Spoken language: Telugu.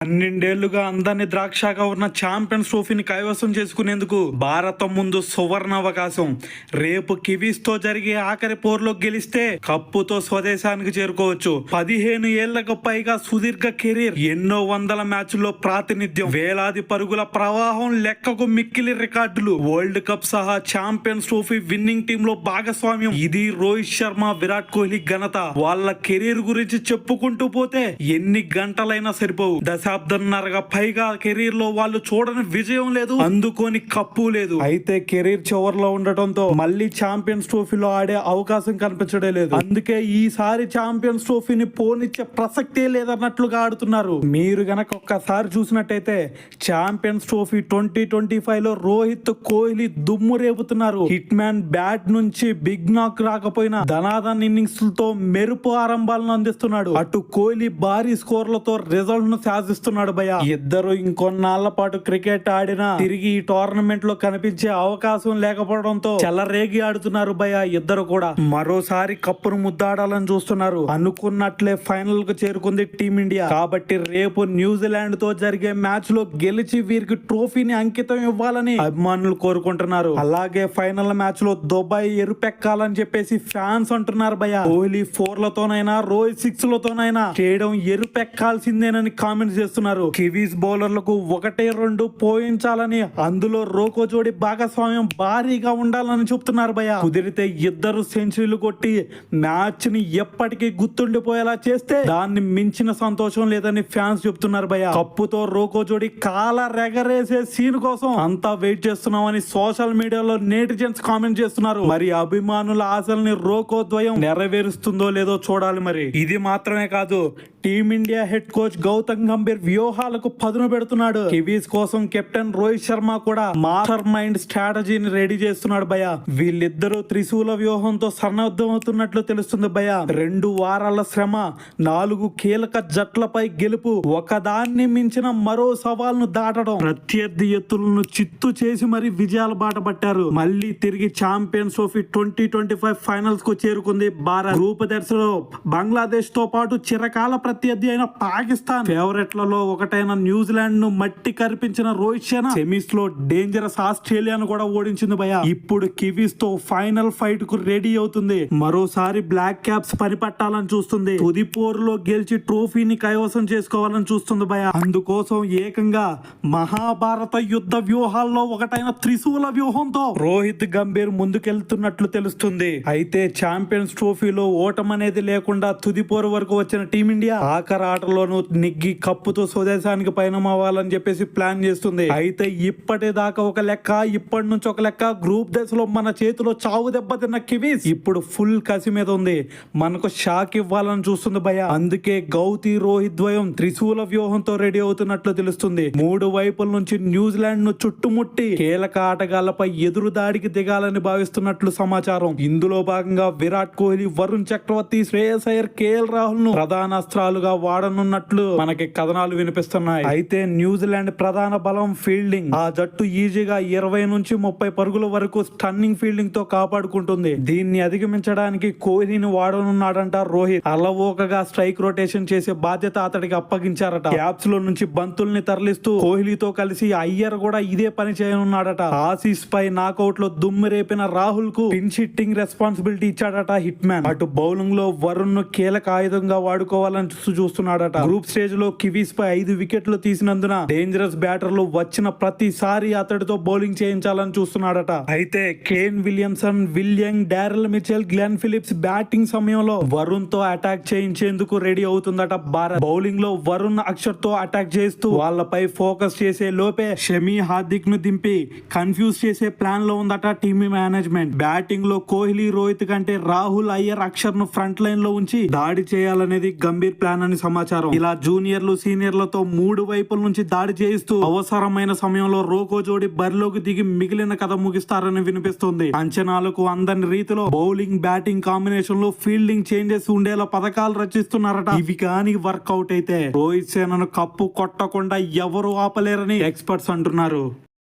12 ఏళ్లుగా అందరిని ద్రాక్షగా ఉన్న ఛాంపియన్స్ ట్రోఫీని కైవసం చేసుకునేందుకు భారతం ముందు సువర్ణ అవకాశం. రేపు కివీస్ తో జరిగే ఆఖరి పోర్లో గెలిస్తే కప్పుతో స్వదేశానికి చేరుకోవచ్చు. 15 ఏళ్లకు పైగా సుదీర్ఘ కెరీర్, ఎన్నో వందల మ్యాచ్ల్లో ప్రాతినిధ్యం, వేలాది పరుగుల ప్రవాహం, లెక్కకు మిక్కిలి రికార్డులు, వరల్డ్ కప్ సహా ఛాంపియన్స్ ట్రోఫీ విన్నింగ్ టీమ్ లో భాగస్వామ్యం. ఇది రోహిత్ శర్మ, విరాట్ కోహ్లీ ఘనత. వాళ్ళ కెరీర్ గురించి చెప్పుకుంటూ పోతే ఎన్ని గంటలైనా సరిపోవు. దశాబ్దంన్నరగా పైగా కెరీర్ లో వాళ్ళు చూడని విజయం లేదు, అందుకోని కప్పు లేదు. అయితే కెరీర్ చివరిలో ఉండటంతో మళ్ళీ ఛాంపియన్స్ ట్రోఫీలో ఆడే అవకాశం కనిపించడం లేదు. అందుకే ఈసారి ఛాంపియన్స్ ట్రోఫీని పోనిచ్చే ప్రసక్తే లేదన్నట్లుగా ఆడుతున్నారు. మీరు గనక ఒక్కసారి చూసినట్టయితే ఛాంపియన్స్ ట్రోఫీ 2025 లో రోహిత్, కోహ్లీ దుమ్ము రేపుతున్నారు. హిట్ మ్యాన్ బ్యాట్ నుంచి బిగ్ నాక్ రాకపోయినా ధనాధన్ ఇన్నింగ్స్ తో మెరుపు ఆరంభాలను అందిస్తున్నాడు. అటు కోహ్లీ భారీ స్కోర్లతో రిజల్ట్ ను శాసిస్తున్నాడు భయ. ఇద్దరు ఇంకొన్నాళ్ల పాటు క్రికెట్ ఆడినా తిరిగి ఈ టోర్నమెంట్ లో కనిపించే అవకాశం లేకపోవడంతో చెలరేగి ఆడుతున్నారు భయ ఇద్దరు కూడా. మరోసారి కప్పును ముద్దాడాలని చూస్తున్నారు. అనుకున్నట్లే ఫైనల్ కు చేరుకుంది టీమిండియా. కాబట్టి రేపు న్యూజిలాండ్ తో జరిగే మ్యాచ్ లో గెలిచి వీరికి ట్రోఫీని అంకితం ఇవ్వాలని అభిమానులు కోరుకుంటున్నారు. అలాగే ఫైనల్ మ్యాచ్ లో దుబాయ్ ఎరుపెక్కాలని చెప్పేసి ఫ్యాన్స్ అంటున్నారు భయ. కోహ్లీ 4లతోనైనా రోహిత్ 6లతోనైనా చేయడం ఎరుపెక్కాల్సిందేనని కామెంట్స్ చేస్తున్నారు. కివీస్ బౌలర్లకు 1-2 పోయించాలని, అందులో రోకో జోడి భాగస్వామ్యం భారీగా ఉండాలని చెప్తున్నారు భయ. కుదిరితే ఇద్దరు సెంచరీలు కొట్టి మ్యాచ్ ని ఎప్పటికీ గుర్తుండిపోయేలా చేస్తే దాన్ని మించిన సంతోషం లేదని ఫ్యాన్స్ చెప్తున్నారు భయ. కప్పుతో రోకో జోడి కాల రెగరేసే సీన్ కోసం అంతా వెయిట్ చేస్తున్నామని సోషల్ మీడియాలో నెటిజన్స్ కామెంట్ చేస్తున్నారు. మరి అభిమానుల ఆశల్ని రోకో ద్వయం నెరవేరుస్తుందో లేదో చూడాలి. మరి ఇది మాత్రమే కాదు, team India head coach Gautam Gambhir వ్యూహాలకు పదును పెడుతున్నాడు. కివీస్ కోసం కెప్టెన్ రోహిత్ శర్మ కూడా మాస్టర్ మైండ్ స్ట్రాటజీని రెడీ చేస్తున్నాడు భయ. వీళ్ళిద్దరూ త్రిశూల వ్యూహంతో సన్నద్ధమవుతున్నట్లు తెలుస్తుంది భయ. 2 వారాల శ్రమ, 4 కీలక జట్లపై గెలుపు, ఒకదాన్ని మించిన మరో సవాల్ను దాటడం, ప్రత్యర్థి ఎత్తులను చిత్తు చేసి మరి విజయాల బాట పట్టారు. మళ్ళీ తిరిగి ఛాంపియన్స్ ట్రోఫీ 2025 ఫైనల్స్ కు చేరుకుంది భారత్. గ్రూప్ దశలో బంగ్లాదేశ్ తో పాటు చిరకాల ప్రత్యర్థి అయిన పాకిస్తాన్, ఫేవరెట్లలో ఒకటైన న్యూజిలాండ్ ను మట్టి కరిపించిన రోహిత్ శర్మ సెమీస్ లో డేంజరస్ ఆస్ట్రేలియాను కూడా ఓడించింది భయ. ఇప్పుడు కివీస్ తో ఫైనల్ ఫైట్ కు రెడీ అవుతుంది. మరోసారి బ్లాక్ క్యాప్స్ పనిపట్టాలని చూస్తుంది. తుది పోరులో గెలిచి ట్రోఫీని కైవసం చేసుకోవాలని చూస్తుంది భయ. అందుకోసం ఏకంగా మహాభారత యుద్ధ వ్యూహాల్లో ఒకటైన త్రిశూల వ్యూహంతో రోహిత్ గంభీర్ ముందుకెళ్తున్నట్లు తెలుస్తుంది. అయితే ఛాంపియన్స్ ట్రోఫీలో ఓటమనేది లేకుండా తుది పోరు వరకు వచ్చిన టీమిండియా ఆఖరి ఆటలోనూ నిగ్గి కప్పుతో స్వదేశానికి పయనమవ్వాలని చెప్పేసి ప్లాన్ చేస్తుంది. అయితే ఇప్పటిదాకా ఒక లెక్క, ఇప్పటి నుంచి ఒక లెక్క. గ్రూప్ దశలో మన చేతిలో చావు దెబ్బతిన్న కివీస్ ఇప్పుడు ఫుల్ కసి మీద ఉంది. మనకు షాక్ ఇవ్వాలని చూస్తుంది భయ. అందుకే గౌతీ, రోహిత్ ద్వయం త్రిశూల వ్యూహంతో రెడీ అవుతున్నట్లు తెలుస్తుంది. 3 వైపుల నుంచి న్యూజిలాండ్ ను చుట్టుముట్టి కీలక ఆటగాళ్లపై ఎదురు దాడికి దిగాలని భావిస్తున్నట్లు సమాచారం. ఇందులో భాగంగా విరాట్ కోహ్లీ, వరుణ్ చక్రవర్తి, శ్రేయస్ అయ్యర్, కేఎల్ రాహుల్ ను ప్రధాన అస్త్రాలుగా వాడనున్నట్లు మనకి కథనాలు వినిపిస్తున్నాయి. అయితే న్యూజిలాండ్ ప్రధాన బలం ఫీల్డింగ్. ఆ జట్టు ఈజీగా 20 నుంచి 30 పరుగుల వరకు స్టన్నింగ్ ఫీల్డింగ్ తో కాపాడుకుంటుంది. దీన్ని అధిగమించడానికి కోహ్లీని వాడనున్నాడంట రోహిత్. అలవోకగా స్ట్రైక్ రొటేషన్ చేసే బాధ్యత అతడికి అప్పగించారట. క్యాప్స్ లో నుంచి బంతుల్ని తరలిస్తూ కోహ్లీతో కలిసి అయ్యర్ కూడా ఇదే పని చేయనున్నాడట. ఆసీస్ పై నాకౌట్ లో దుమ్ము రేపిన రాహుల్ కు పిన్ షిట్టింగ్ రెస్పాన్సిబిలిటీ ఇచ్చాడట హిట్ మ్యాన్. అటు బౌలింగ్ లో వరుణ్ ను కీలక ఆయుధంగా వాడుకోవాలని చూస్తున్నాడట. గ్రూప్ స్టేజ్ లో కివీస్ పై 5 వికెట్లు తీసినందున డేంజరస్ బ్యాటర్లు వచ్చిన ప్రతిసారి అతడితో బౌలింగ్ చేయించాలని చూస్తున్నాడట. అయితే Kane Williamson, Will Young, Daryl Mitchell, Glenn Phillips batting సమయంలో వరుణ్ తో అటాక్ చేయించేందుకు రెడీ అవుతుందట భారత్. బౌలింగ్ లో వరుణ్, అక్షర్ తో అటాక్ చేస్తూ వాళ్ళపై ఫోకస్ చేసే లోపే షమీ, హార్దిక్ ను దింపి కన్ఫ్యూజ్ చేసే ప్లాన్ లో ఉందట టీమ్ మేనేజ్మెంట్. బ్యాటింగ్ లో కోహ్లీ, రోహిత్ కంటే రాహుల్, అయ్యర్, అక్షర్ ను ఫ్రంట్ లైన్ లో ఉంచి దాడి చేయాలనేది గంభీర్ ప్లాన్ అని సమాచారం. ఇలా జూనియర్లు, సీనియర్లతో 3 వైపుల నుంచి దాడి చేయిస్తూ అవసరమైన సమయంలో రోకో జోడి బరిలోకి దిగి మిగిలిన కథ ముగిస్తారని వినిపిస్తుంది. అంచనాలకు అందని రీతిలో బౌలింగ్, బ్యాటింగ్ కాంబినేషన్ లో ఫీల్డింగ్ చేంజెస్ ఉండేలా పథకాలు రచిస్తున్నారట. ఇవి కానీ వర్కౌట్ అయితే రోహిత్ సేనను కప్పు కొట్టకుండా ఎవరు ఆపలేరని ఎక్స్పర్ట్స్ అంటున్నారు.